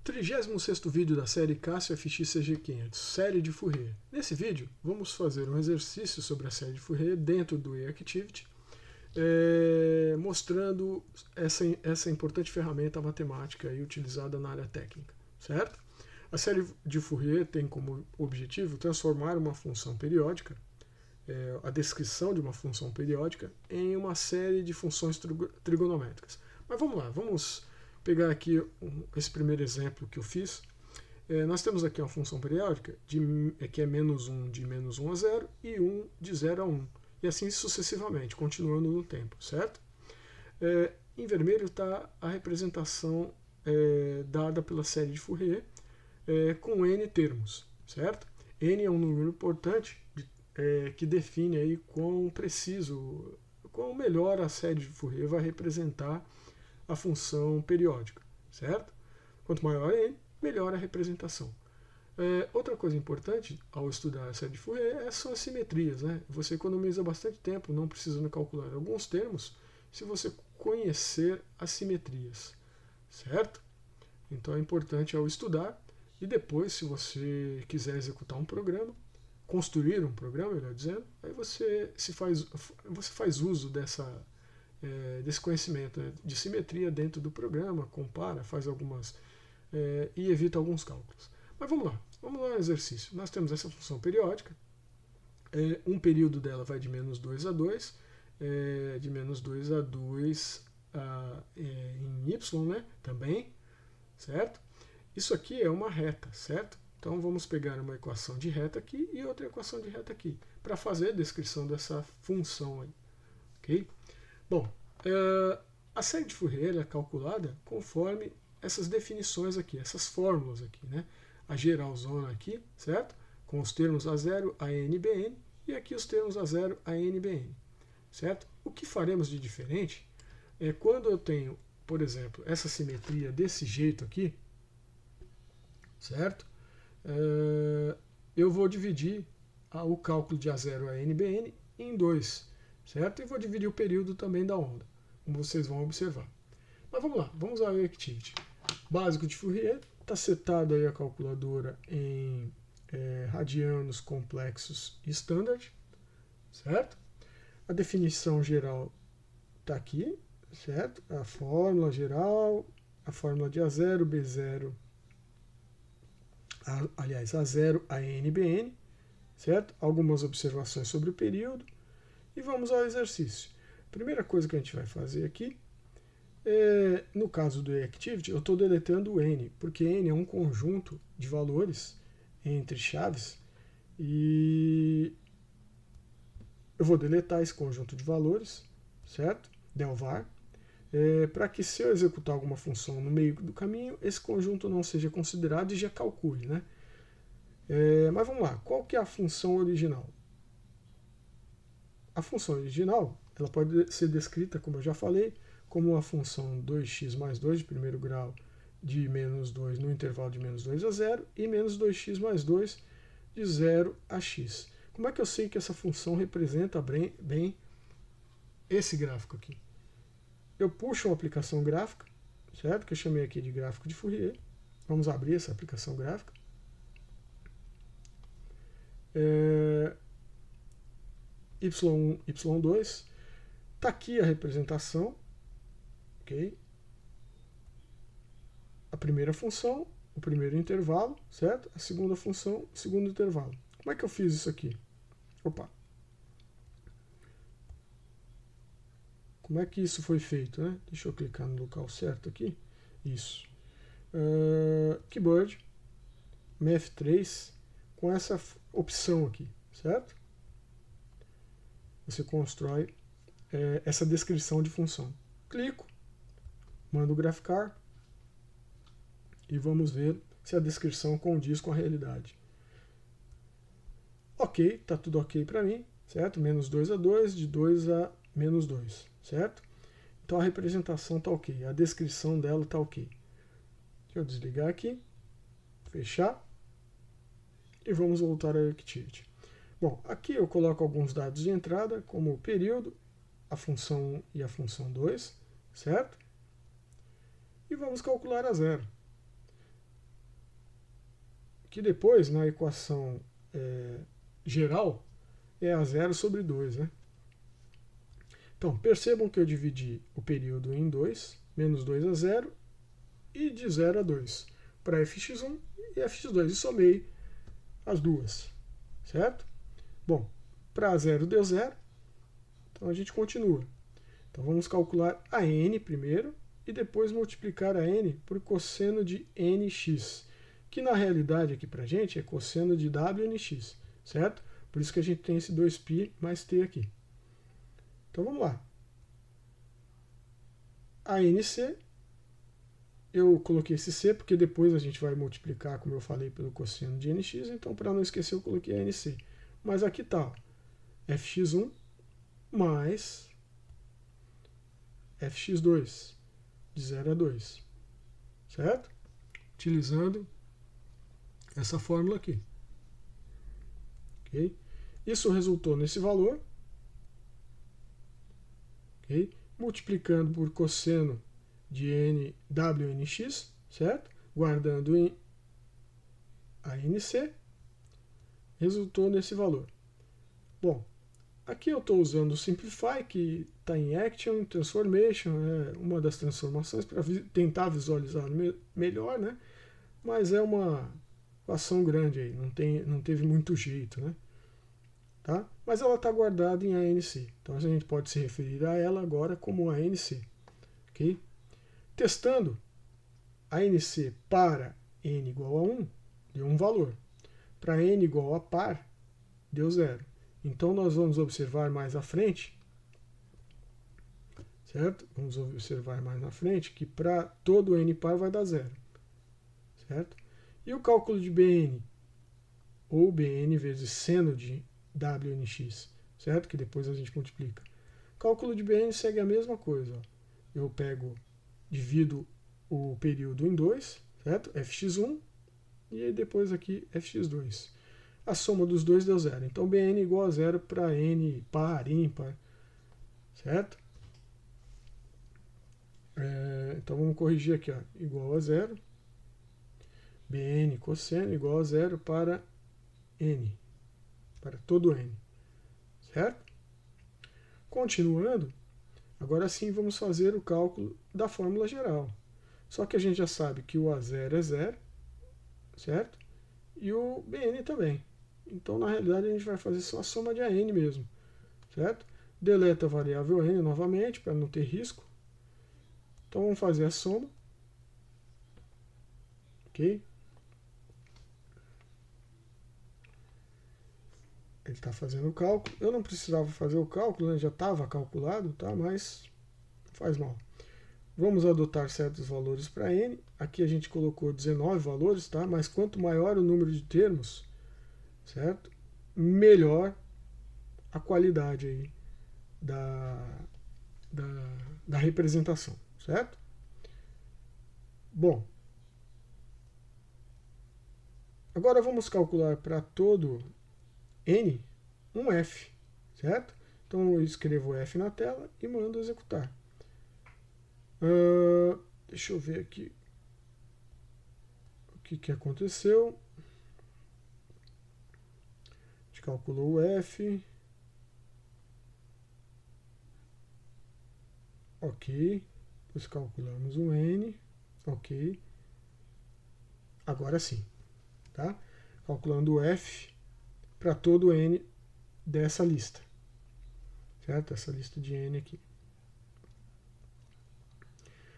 36º vídeo da série Casio FX CG500, série de Fourier. Nesse vídeo, vamos fazer um exercício sobre a série de Fourier dentro do eActivity, mostrando essa importante ferramenta matemática aí utilizada na área técnica, certo? A série de Fourier tem como objetivo transformar uma função periódica, a descrição de uma função periódica, em uma série de funções trigonométricas. Mas vamos lá, vamos pegar aqui esse primeiro exemplo que eu fiz. Nós temos aqui uma função periódica que é -1 de -1 a 0 e 1 de 0 a 1. E assim sucessivamente, continuando no tempo, certo? Em vermelho está a representação dada pela série de Fourier com n termos, certo? N é um número importante que define aí quão preciso, quão melhor a série de Fourier vai representar a função periódica, certo? Quanto maior n, melhor a representação. Outra coisa importante ao estudar a série de Fourier são as simetrias, né? Você economiza bastante tempo não precisando calcular alguns termos se você conhecer as simetrias, certo? Então é importante ao estudar e depois, se você quiser executar um programa, construir um programa, melhor dizendo, aí você faz uso desse conhecimento de simetria dentro do programa, compara, faz algumas e evita alguns cálculos. Mas vamos lá ao exercício. Nós temos essa função periódica, um período dela vai de -2 a 2, de -2 a 2 em y, né, também, certo? Isso aqui é uma reta, certo? Então vamos pegar uma equação de reta aqui e outra equação de reta aqui, para fazer a descrição dessa função aí, ok? Bom, a série de Fourier é calculada conforme essas definições aqui, essas fórmulas aqui, né? A geralzona aqui, certo? Com os termos A0 a n, bn, e aqui os termos A0 a n, bn, certo? O que faremos de diferente é quando eu tenho, por exemplo, essa simetria desse jeito aqui, certo? Eu vou dividir o cálculo de A0 a n, bn em 2, certo? E vou dividir o período também da onda, como vocês vão observar. Mas vamos lá, vamos ao Activity. Básico de Fourier, está setado aí a calculadora em radianos, complexos e standard, certo? A definição geral está aqui, certo? A fórmula geral, a fórmula de A0, B0, A0 a n, bn, certo? Algumas observações sobre o período e vamos ao exercício. Primeira coisa que a gente vai fazer aqui, no caso do Activity, eu estou deletando o n, porque n é um conjunto de valores entre chaves e eu vou deletar esse conjunto de valores, certo? Del var, para que se eu executar alguma função no meio do caminho, esse conjunto não seja considerado e já calcule, né? Mas vamos lá, qual que é a função original? A função original, ela pode ser descrita, como eu já falei, como uma função 2x mais 2 de primeiro grau de -2 no intervalo de -2 a 0 e -2x mais 2 de 0 a x. Como é que eu sei que essa função representa bem esse gráfico aqui? Eu puxo uma aplicação gráfica, certo? Que eu chamei aqui de gráfico de Fourier. Vamos abrir essa aplicação gráfica. Y1, Y2. Está aqui a representação. Ok? A primeira função, o primeiro intervalo, certo? A segunda função, o segundo intervalo. Como é que eu fiz isso aqui? Opa! Como é que isso foi feito, né? Deixa eu clicar no local certo aqui. Isso. Keyboard, F3, com essa opção aqui, certo? Você constrói essa descrição de função. Clico, mando graficar e vamos ver se a descrição condiz com a realidade. Ok, está tudo ok para mim, certo? -2 a 2, de 2 a -2, certo? Então a representação está ok, a descrição dela está ok. Deixa eu desligar aqui, fechar e vamos voltar ao Activity. Bom, aqui eu coloco alguns dados de entrada, como o período, a função 1 e a função 2, certo? E vamos calcular a zero. que depois, na equação geral, é a 0 sobre 2, né? Então, percebam que eu dividi o período em 2, menos 2 a 0, e de 0 a 2, para fx1 e fx2, e somei as duas, certo? Bom, para 0 deu 0, então a gente continua. Então vamos calcular a n primeiro, e depois multiplicar a n por cosseno de nx, que na realidade aqui para a gente é cosseno de wnx, certo? Por isso que a gente tem esse 2π mais t aqui. Então vamos lá. A NC, eu coloquei esse C porque depois a gente vai multiplicar, como eu falei, pelo cosseno de nx, então para não esquecer eu coloquei a NC. Mas aqui está fx1 mais fx2, de 0 a 2, certo? Utilizando essa fórmula aqui. Okay? Isso resultou nesse valor, okay? Multiplicando por cosseno de wnx, certo? Guardando em a nc, resultou nesse valor. Bom, aqui eu estou usando o Simplify, que está em Action, Transformation, é uma das transformações para tentar visualizar melhor, né? Mas é uma equação grande aí, não teve muito jeito, né? Tá? Mas ela está guardada em ANC, então a gente pode se referir a ela agora como ANC. Okay? Testando, a ANC para n igual a 1 deu um valor. Para n igual a par, deu 0. Então nós vamos observar mais à frente, certo? Vamos observar mais na frente que para todo n par vai dar 0, certo? E o cálculo de Bn, ou Bn vezes seno de Wnx, certo? Que depois a gente multiplica. O cálculo de Bn segue a mesma coisa. Ó. Eu divido o período em 2, certo? fx1, e aí depois aqui fx2. A soma dos dois deu 0. Então Bn igual a 0 para n par, ímpar, certo? Então vamos corrigir aqui, ó, igual a 0. Bn cosseno igual a 0 para n, para todo n, certo? Continuando, agora sim vamos fazer o cálculo da fórmula geral. Só que a gente já sabe que o A0 é 0, certo? E o Bn também. Então, na realidade, a gente vai fazer só a soma de AN mesmo, certo? Deleta a variável n novamente, para não ter risco. Então, vamos fazer a soma. Ok? Ele está fazendo o cálculo. Eu não precisava fazer o cálculo, né? Já estava calculado, tá? Mas faz mal. Vamos adotar certos valores para n. Aqui a gente colocou 19 valores, tá? Mas quanto maior o número de termos, certo? Melhor a qualidade aí da representação, certo? Bom, agora vamos calcular para todo n um f, certo? Então eu escrevo f na tela e mando executar. Deixa eu ver aqui o que aconteceu. A gente calculou o f. Ok. Depois calculamos o n. Ok. Agora sim. Tá? Calculando o f para todo n dessa lista. Certo? Essa lista de n aqui.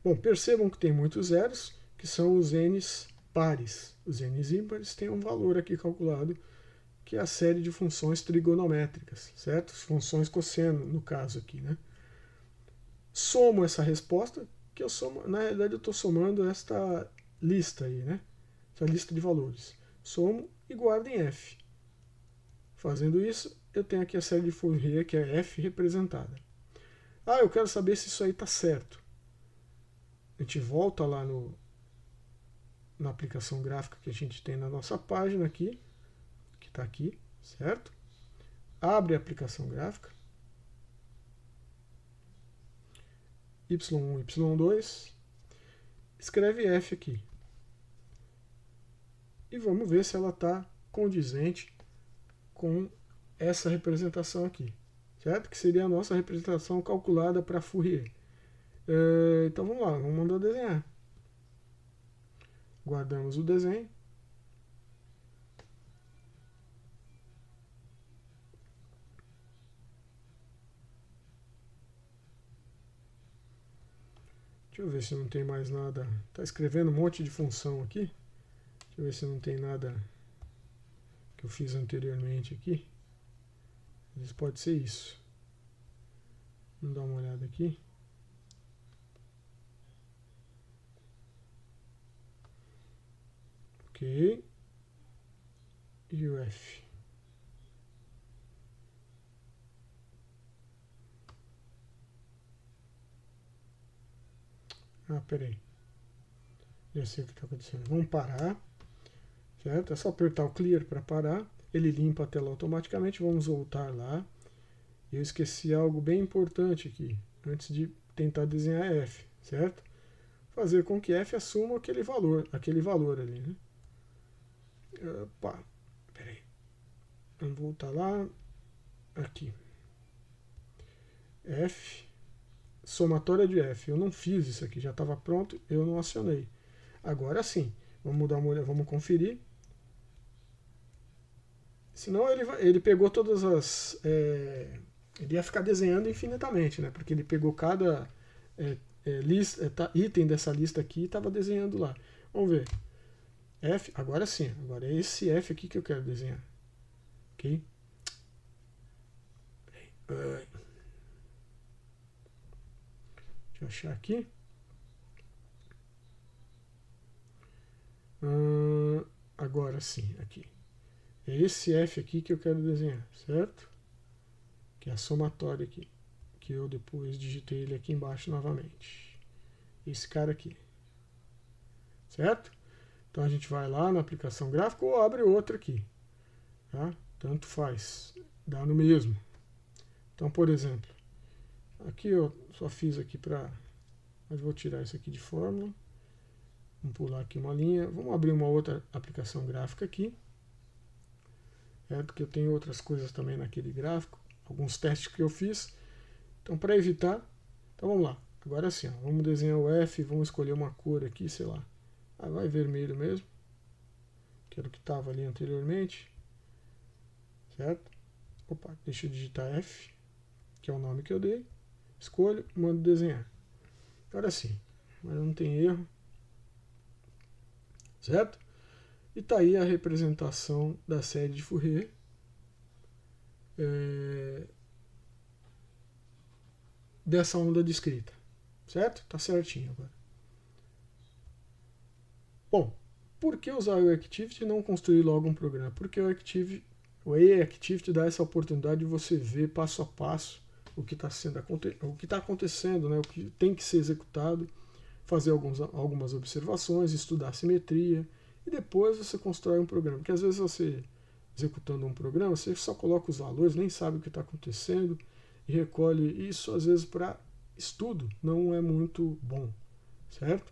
Bom, percebam que tem muitos zeros, que são os n's pares. Os n's ímpares têm um valor aqui calculado, que é a série de funções trigonométricas, certo? Funções cosseno, no caso aqui, né? Somo essa resposta, que eu somo, na realidade eu estou somando esta lista aí, né? Essa lista de valores. Somo e guardo em f. Fazendo isso, eu tenho aqui a série de Fourier, que é f representada. Ah, eu quero saber se isso aí está certo. A gente volta lá na aplicação gráfica que a gente tem na nossa página aqui, que está aqui, certo? Abre a aplicação gráfica. y1, y2. Escreve f aqui. e vamos ver se ela está condizente com essa representação aqui, certo? Que seria a nossa representação calculada para Fourier. Então vamos lá, vamos mandar desenhar. Guardamos o desenho. Deixa eu ver se não tem mais nada. Está escrevendo um monte de função aqui. Deixa eu ver se não tem nada que eu fiz anteriormente aqui. Às vezes pode ser isso. Vamos dar uma olhada aqui. Ok. E o F. Peraí. Já sei o que está acontecendo. Vamos parar. Certo? É só apertar o Clear para parar. Ele limpa a tela automaticamente. Vamos voltar lá. Eu esqueci algo bem importante aqui. Antes de tentar desenhar F. Certo? Fazer com que F assuma aquele valor ali. Né? Opa. Peraí. Vamos voltar lá. Aqui. F. Somatória de F. Eu não fiz isso aqui, já estava pronto, eu não acionei. Agora sim, vamos dar uma olhada, vamos conferir. Senão ele pegou todas as... ele ia ficar desenhando infinitamente, né? Porque ele pegou cada item dessa lista aqui e estava desenhando lá. Vamos ver. F, agora sim, agora é esse F aqui que eu quero desenhar. Ok? Deixa eu achar aqui. Agora sim, aqui. É esse F aqui que eu quero desenhar, certo? Que é a somatória aqui. Que eu depois digitei ele aqui embaixo novamente. Esse cara aqui. Certo? Então a gente vai lá na aplicação gráfica ou abre outra aqui. Tá? Tanto faz. Dá no mesmo. Então, por exemplo, aqui eu só fiz aqui para... Mas vou tirar isso aqui de fórmula. Vamos pular aqui uma linha. Vamos abrir uma outra aplicação gráfica aqui. Porque eu tenho outras coisas também naquele gráfico. Alguns testes que eu fiz. Então, para evitar... Então, vamos lá. Agora sim, ó, vamos desenhar o F. Vamos escolher uma cor aqui, sei lá. Vai vermelho mesmo. Que era o que estava ali anteriormente. Certo? Opa, deixa eu digitar F. Que é o nome que eu dei. Escolho, mando desenhar. Agora sim. Mas não tem erro. Certo? E está aí a representação da série de Fourier. Dessa onda descrita. Certo? Tá certinho agora. Bom, por que usar o Activity e não construir logo um programa? Porque o Activity dá essa oportunidade de você ver passo a passo o que está acontecendo, né? O que tem que ser executado, fazer algumas observações, estudar a simetria, e depois você constrói um programa. Porque às vezes você, executando um programa, você só coloca os valores, nem sabe o que está acontecendo, e recolhe isso, às vezes, para estudo. Não é muito bom, certo?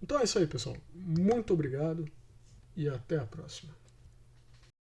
Então é isso aí, pessoal. Muito obrigado e até a próxima.